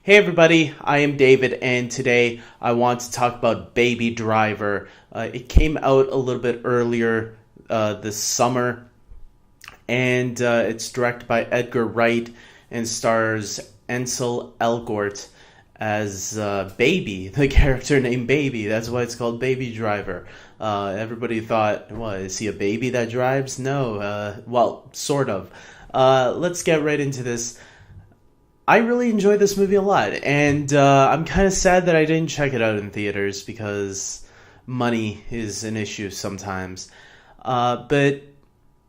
Hey everybody, I am David, and today I want to talk about Baby Driver. It came out a little bit earlier this summer, and it's directed by Edgar Wright and stars Ansel Elgort as Baby, the character named Baby. That's why it's called Baby Driver. Everybody thought, what, is he a baby that drives? No, well, sort of. Let's get right into this. I really enjoyed this movie a lot, and I'm kind of sad that I didn't check it out in theaters because money is an issue sometimes. But,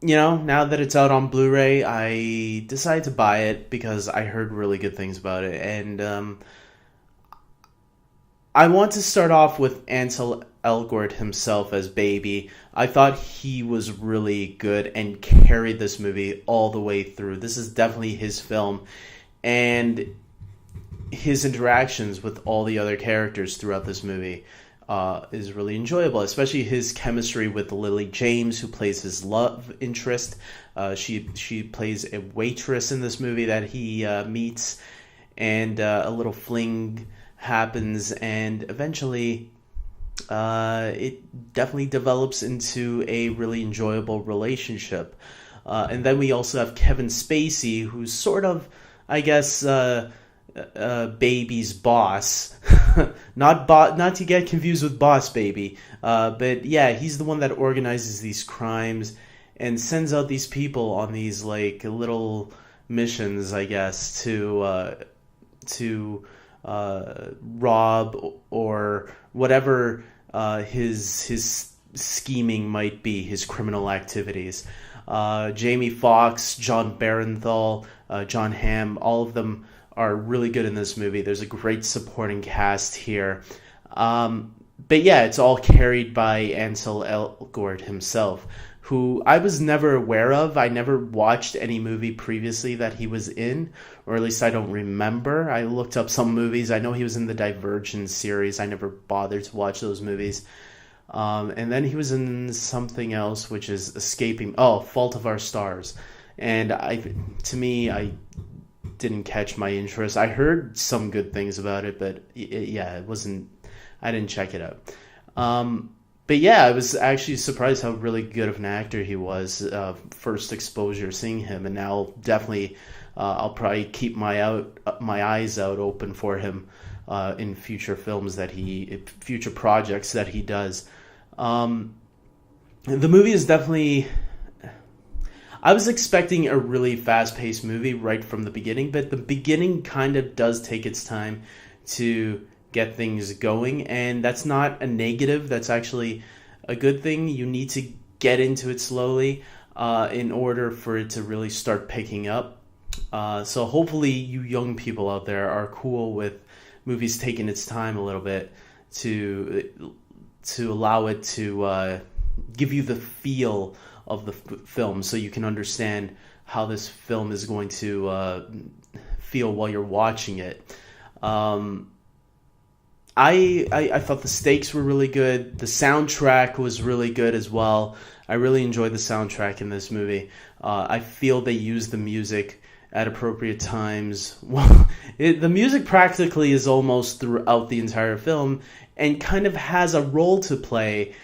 now that it's out on Blu-ray, I decided to buy it because I heard really good things about it. And I want to start off with Ansel Elgort himself as Baby. I thought he was really good and carried this movie all the way through. This is definitely his film. And his interactions with all the other characters throughout this movie is really enjoyable, especially his chemistry with Lily James, who plays his love interest. She plays a waitress in this movie that he meets, and a little fling happens, and eventually it definitely develops into a really enjoyable relationship. And then we also have Kevin Spacey, who's sort of, I guess, Baby's boss. Not to get confused with Boss Baby. But yeah, he's the one that organizes these crimes and sends out these people on these like little missions, I guess, to rob or whatever his scheming might be, his criminal activities. Jamie Foxx, John Barenthal, John Hamm, all of them are really good in this movie. There's a great supporting cast here. But yeah, it's all carried by Ansel Elgort himself, who I was never aware of. I never watched any movie previously that he was in, or at least I don't remember. I looked up some movies. I know he was in the Divergent series. I never bothered to watch those movies. And then he was in something else, which is Fault of Our Stars. And I didn't catch my interest. I heard some good things about it, but it wasn't, I didn't check it out. But yeah, I was actually surprised how really good of an actor he was. First exposure seeing him, and now definitely I'll probably keep my eyes out open for him in future future projects that he does. The movie is definitely, I was expecting a really fast-paced movie right from the beginning, but the beginning kind of does take its time to get things going, and that's not a negative. That's actually a good thing. You need to get into it slowly in order for it to really start picking up. So hopefully you young people out there are cool with movies taking its time a little bit to allow it to give you the feel of the film, so you can understand how this film is going to feel while you're watching it. I thought the stakes were really good. The soundtrack was really good as well. I really enjoyed the soundtrack in this movie. I feel they used the music at appropriate times. Well, the music practically is almost throughout the entire film and kind of has a role to play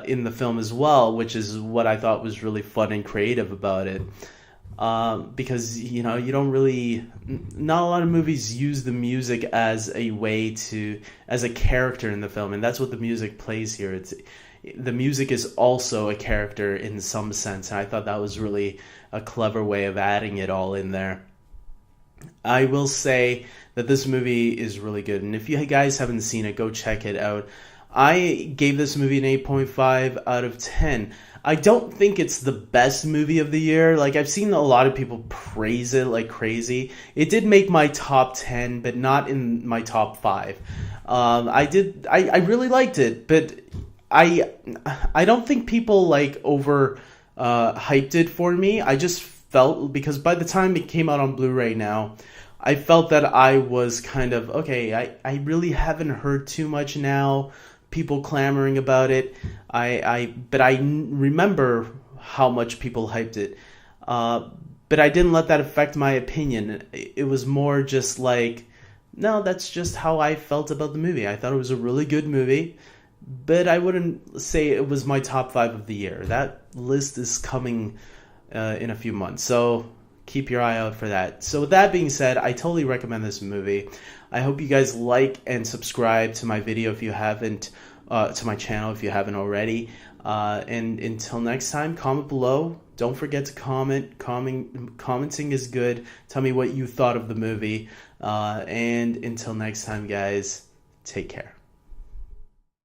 in the film as well, which is what I thought was really fun and creative about it. Because, you don't really, not a lot of movies use the music as a way as a character in the film, and that's what the music plays here. The music is also a character in some sense, and I thought that was really a clever way of adding it all in there. I will say that this movie is really good, and if you guys haven't seen it, go check it out. I gave this movie an 8.5 out of 10. I don't think it's the best movie of the year. Like, I've seen a lot of people praise it like crazy. It did make my top 10, but not in my top 5. I really liked it, but I don't think people like over hyped it for me. I just felt, because by the time it came out on Blu-ray now, I felt that I was kind of, okay, I really haven't heard too much now, people clamoring about it. But I remember how much people hyped it. But I didn't let that affect my opinion. It was more just like, No, that's just how I felt about the movie. I thought it was a really good movie, but I wouldn't say it was my top 5 of the year. That list is coming in a few months, so keep your eye out for that. So with that being said, I totally recommend this movie. I hope you guys like and subscribe to my video if you haven't, to my channel if you haven't already. And until next time, comment below. Don't forget to comment. Commenting is good. Tell me what you thought of the movie. And until next time, guys, take care.